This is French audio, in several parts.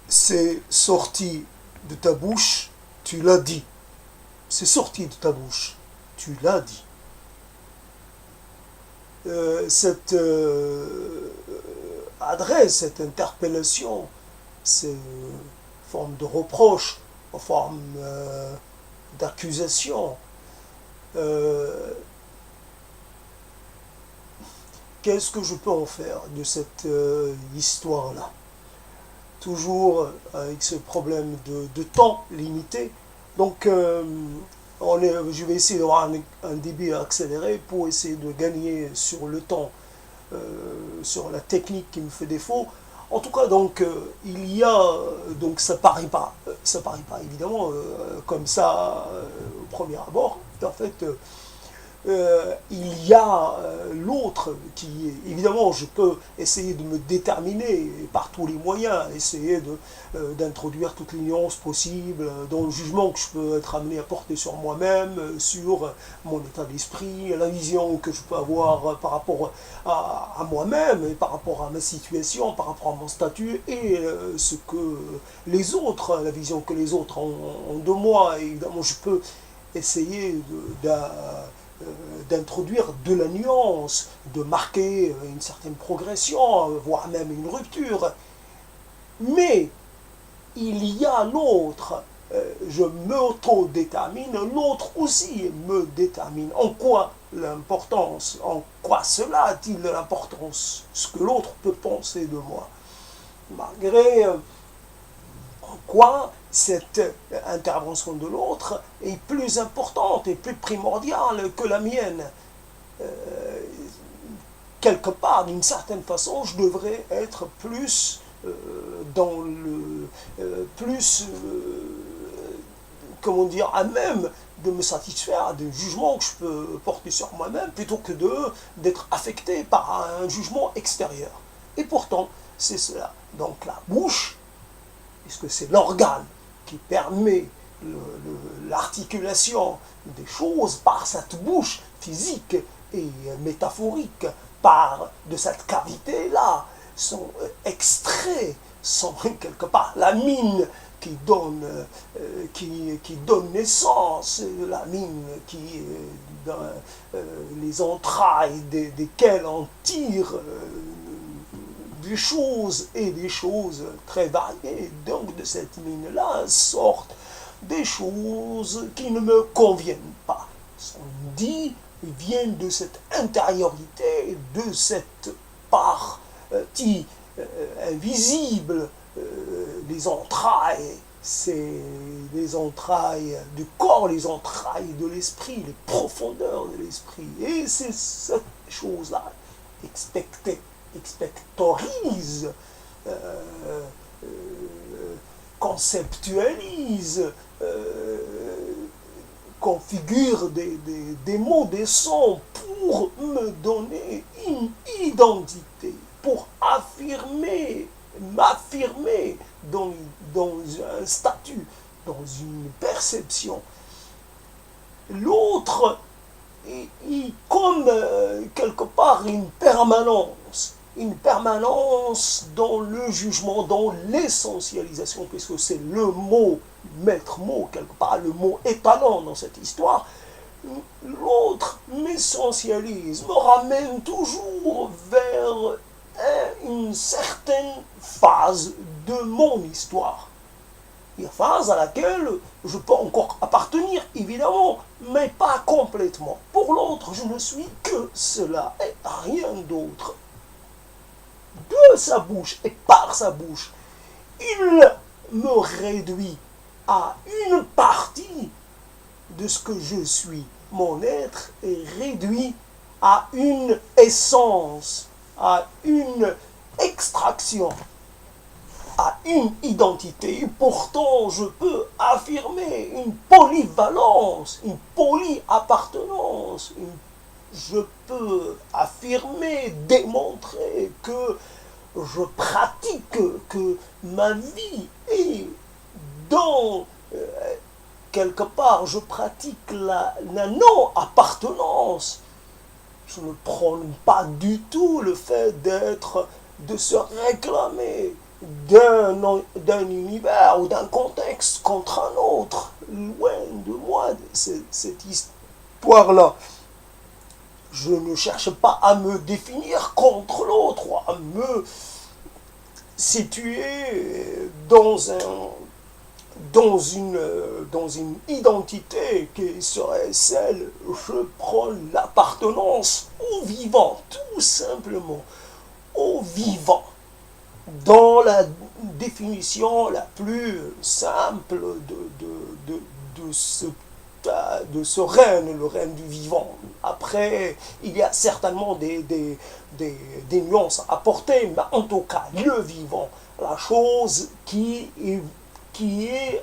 c'est sorti de ta bouche, tu l'as dit. C'est sorti de ta bouche, tu l'as dit. Cette adresse, cette interpellation, c'est une forme de reproche, une forme d'accusation. Qu'est-ce que je peux en faire de cette histoire-là? Toujours avec ce problème de temps limité. Donc, je vais essayer d'avoir un débit accéléré pour essayer de gagner sur le temps, sur la technique qui me fait défaut. En tout cas, donc, il y a, donc ça paraît pas évidemment comme ça au premier abord. En fait, il y a l'autre qui, évidemment, je peux essayer de me déterminer par tous les moyens, essayer d'introduire toutes les nuances possibles dans le jugement que je peux être amené à porter sur moi-même, sur mon état d'esprit, la vision que je peux avoir par rapport à moi-même, et par rapport à ma situation, par rapport à mon statut, et ce que les autres, la vision que les autres ont de moi. Et évidemment, je peux essayer d'introduire de la nuance, de marquer une certaine progression, voire même une rupture. Mais il y a l'autre, je m'auto-détermine, l'autre aussi me détermine. En quoi l'importance, en quoi cela a-t-il de l'importance, ce que l'autre peut penser de moi, malgré en quoi cette intervention de l'autre est plus importante et plus primordiale que la mienne. Quelque part, d'une certaine façon, je devrais être plus dans le comment dire, à même de me satisfaire des jugements que je peux porter sur moi-même plutôt que d'être affecté par un jugement extérieur. Et pourtant, c'est cela. Donc la bouche, puisque c'est l'organe qui permet l'articulation des choses par cette bouche physique et métaphorique, par de cette cavité-là, sont extraits, sont quelque part la mine qui donne naissance, la mine qui est dans les entrailles desquelles on tire des choses et des choses très variées. Donc de cette mine-là sortent des choses qui ne me conviennent pas. Sont dit, viennent de cette intériorité, de cette partie invisible, les entrailles, c'est les entrailles du corps, les entrailles de l'esprit, les profondeurs de l'esprit. Et c'est cette chose-là, expectorise, conceptualise, configure des mots, des sons pour me donner une identité, pour m'affirmer dans un statut, dans une perception. L'autre est comme quelque part une permanence dans le jugement, dans l'essentialisation, puisque c'est le mot, maître mot, quelque part, le mot étalon dans cette histoire. L'autre m'essentialise, me ramène toujours vers une certaine phase de mon histoire. Une phase à laquelle je peux encore appartenir, évidemment, mais pas complètement. Pour l'autre, je ne suis que cela et rien d'autre. De sa bouche et par sa bouche, il me réduit à une partie de ce que je suis. Mon être est réduit à une essence, à une extraction, à une identité. Et pourtant, je peux affirmer une polyvalence, une polyappartenance. Je peux affirmer, démontrer que je pratique, que ma vie est dans quelque part, je pratique la non-appartenance. Je ne prône pas du tout le fait de se réclamer d'un univers ou d'un contexte contre un autre. Loin de moi cette histoire-là. Je ne cherche pas à me définir contre l'autre, ou à me situer dans une identité qui serait celle, je prends l'appartenance au vivant, tout simplement, au vivant, dans la définition la plus simple de ce de ce règne, le règne du vivant. Après, il y a certainement des nuances à apporter, mais en tout cas, le vivant, la chose qui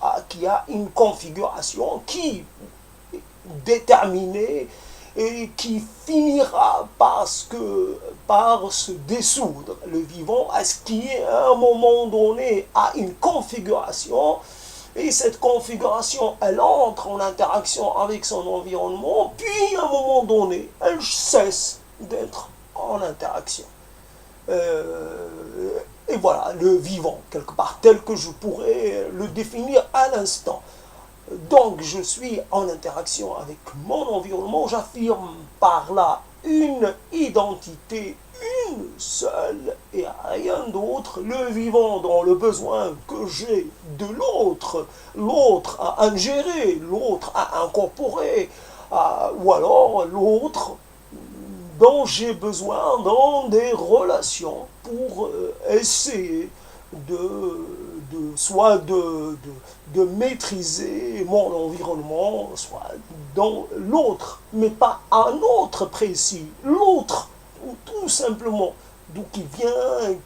a une configuration qui est déterminée et qui finira par se dissoudre. Le vivant, à ce qui, à un moment donné, a une configuration. Et cette configuration, elle entre en interaction avec son environnement, puis à un moment donné, elle cesse d'être en interaction. Et voilà, le vivant, quelque part, tel que je pourrais le définir à l'instant. Donc, je suis en interaction avec mon environnement, j'affirme par là une identité, une seule et rien d'autre, le vivant dans le besoin que j'ai de l'autre, l'autre à ingérer, l'autre à incorporer, ou alors l'autre dont j'ai besoin dans des relations pour essayer soit de maîtriser mon environnement, soit dans l'autre, mais pas un autre précis, l'autre, tout simplement, d'où qui vient,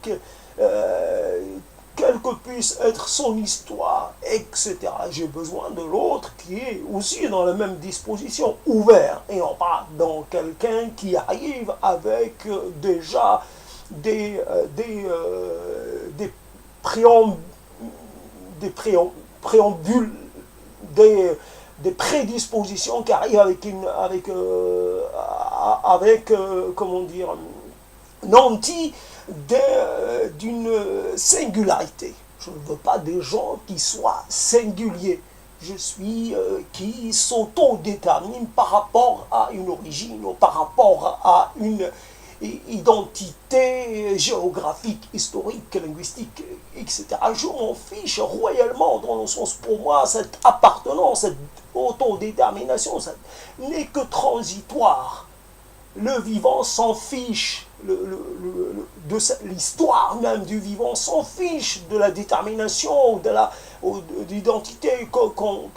quelle que puisse être son histoire, etc. J'ai besoin de l'autre qui est aussi dans la même disposition, ouvert, et non pas dans quelqu'un qui arrive avec déjà des préambules, des prédispositions qui arrivent avec comment dire, nanti d'une singularité. Je ne veux pas des gens qui soient singuliers. Je suis qui s'auto-détermine par rapport à une origine ou par rapport à une identité géographique, historique, linguistique, etc. Je m'en fiche royalement, dans le sens, pour moi, cette appartenance, cette autodétermination, ça n'est que transitoire. Le vivant s'en fiche de l'histoire même du vivant, s'en fiche de la détermination, de l'identité qu'on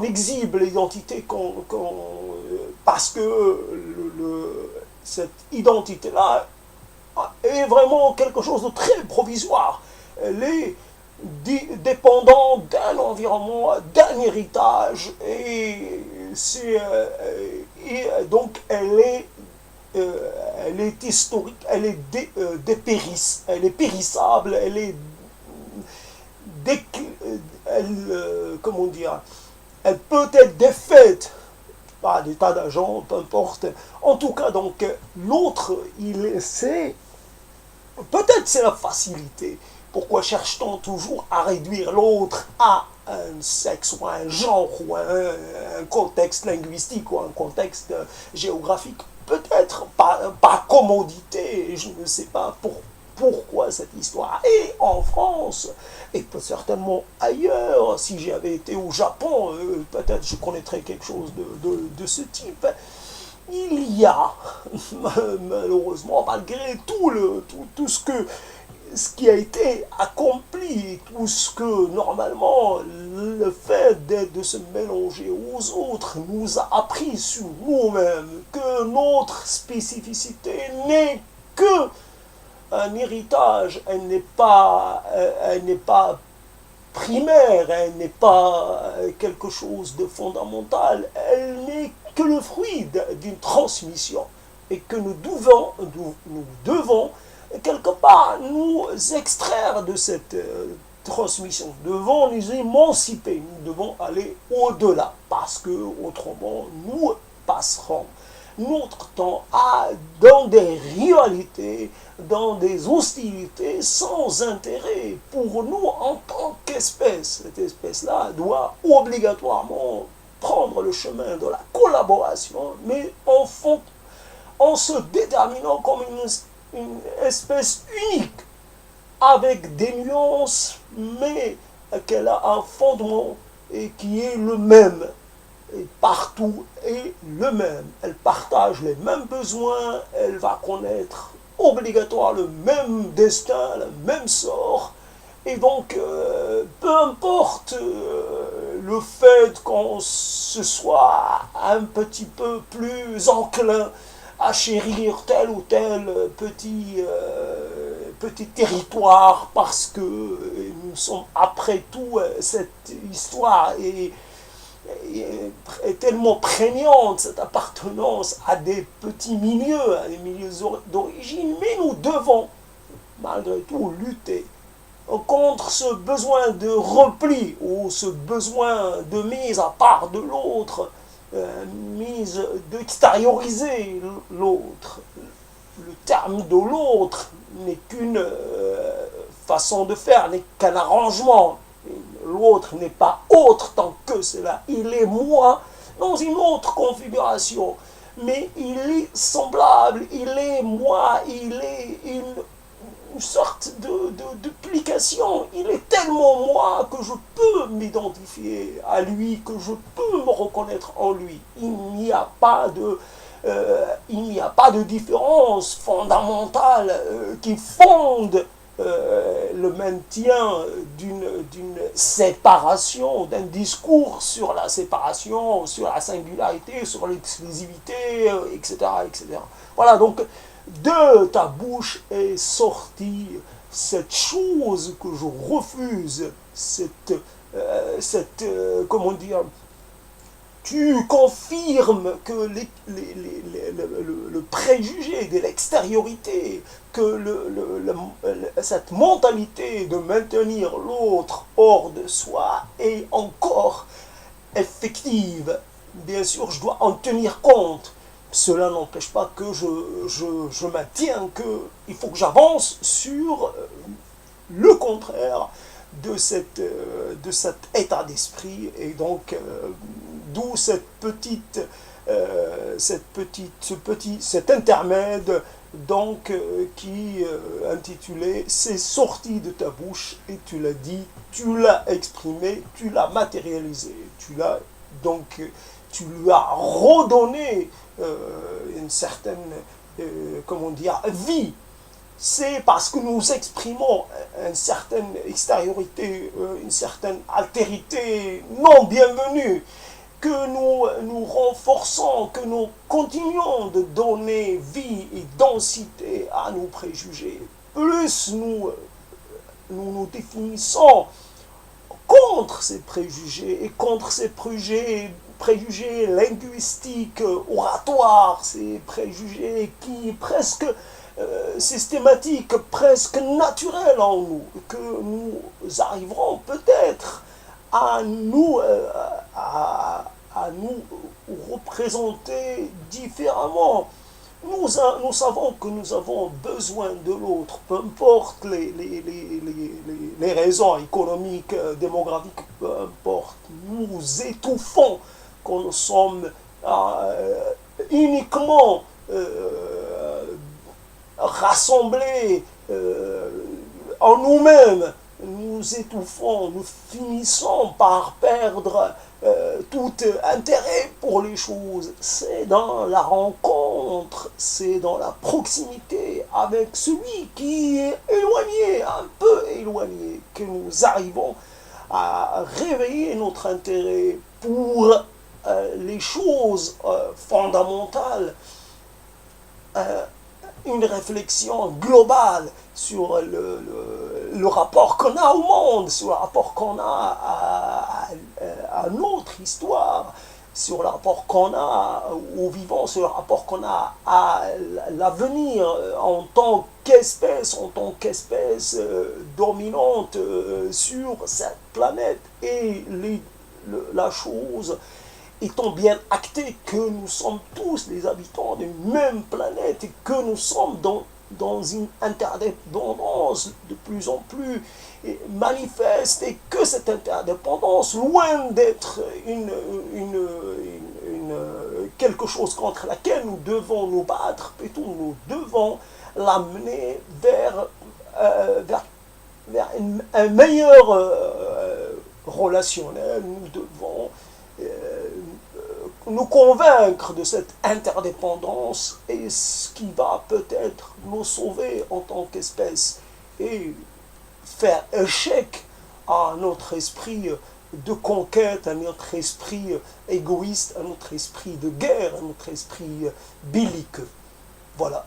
exhibe, l'identité parce que cette identité-là est vraiment quelque chose de très provisoire. Elle est dépendante d'un environnement, d'un héritage, et donc elle est historique, elle est elle est périssable, elle est comment dire, elle peut être défaite par des tas d'agents, peu importe. En tout cas, donc, l'autre, peut-être c'est la facilité. Pourquoi cherche-t-on toujours à réduire l'autre à un sexe ou un genre ou un contexte linguistique ou un contexte géographique? Peut-être par commodité, je ne sais pas pourquoi cette histoire. Et en France, et peut certainement ailleurs, si j'avais été au Japon, peut-être je connaîtrais quelque chose de ce type. Il y a, malheureusement, malgré tout ce qui a été accompli, tout ce que normalement le fait de se mélanger aux autres nous a appris sur nous-mêmes, que notre spécificité n'est que un héritage, elle n'est pas primaire, elle n'est pas quelque chose de fondamental, elle n'est que le fruit d'une transmission, et que nous devons quelque part nous extraire de cette transmission. Nous devons nous émanciper, nous devons aller au-delà, parce que autrement nous passerons. notre temps dans des rivalités, dans des hostilités sans intérêt pour nous en tant qu'espèce. Cette espèce-là doit obligatoirement prendre le chemin de la collaboration, mais en se déterminant comme une espèce unique, avec des nuances, mais qu'elle a un fondement et qui est le même. Et partout est le même. Elle partage les mêmes besoins, elle va connaître obligatoirement le même destin, le même sort. Et donc, peu importe le fait qu'on se soit un petit peu plus enclin à chérir tel ou tel petit territoire, parce que nous sommes, après tout, cette histoire est tellement prégnante, cette appartenance à des petits milieux, à des milieux d'origine, mais nous devons, malgré tout, lutter contre ce besoin de repli ou ce besoin de mise à part de l'autre, mise d'extérioriser l'autre. Le terme de l'autre n'est qu'une façon de faire, n'est qu'un arrangement. L'autre n'est pas autre tant que cela. Il est moi dans une autre configuration. Mais il est semblable, il est moi, il est une sorte de duplication. Il est tellement moi que je peux m'identifier à lui, que je peux me reconnaître en lui. Il n'y a pas de différence fondamentale qui fonde le maintien d'une séparation, d'un discours sur la séparation, sur la singularité, sur l'exclusivité, etc., etc. Voilà, donc de ta bouche est sortie cette chose que je refuse, comment dire, tu confirmes que le préjugé de l'extériorité, que cette mentalité de maintenir l'autre hors de soi est encore effective. Bien sûr, je dois en tenir compte. Cela n'empêche pas que je maintiens qu'il faut que j'avance sur le contraire de cet état d'esprit, et donc d'où cet intermède donc qui intitulé c'est sorti de ta bouche, et tu l'as dit, tu l'as exprimé, tu l'as matérialisé, tu lui as redonné une certaine comment dire, vie. C'est parce que nous exprimons une certaine extériorité, une certaine altérité non bienvenue, que nous renforçons, que nous continuons de donner vie et densité à nos préjugés. Plus nous définissons contre ces préjugés et contre ces préjugés linguistiques, oratoires, ces préjugés qui presque systématiques, presque naturels en nous, que nous arriverons peut-être à nous représenter différemment. Nous savons que nous avons besoin de l'autre, peu importe les raisons économiques, démographiques, peu importe. Nous étouffons quand nous sommes uniquement rassemblés en nous-mêmes. Nous étouffons, nous finissons par perdre tout intérêt pour les choses. C'est dans la rencontre, c'est dans la proximité avec celui qui est éloigné, un peu éloigné, que nous arrivons à réveiller notre intérêt pour les choses fondamentales. Une réflexion globale sur le rapport qu'on a au monde, sur le rapport qu'on a à notre histoire, sur le rapport qu'on a au vivant, sur le rapport qu'on a à l'avenir en tant qu'espèce dominante sur cette planète. Et la chose étant bien acté que nous sommes tous les habitants d'une même planète et que nous sommes dans une interdépendance de plus en plus manifeste et que cette interdépendance, loin d'être quelque chose contre laquelle nous devons nous battre, plutôt nous devons l'amener vers un meilleur relationnel. Nous devons nous convaincre de cette interdépendance et ce qui va peut-être nous sauver en tant qu'espèce et faire échec à notre esprit de conquête, à notre esprit égoïste, à notre esprit de guerre, à notre esprit belliqueux. Voilà.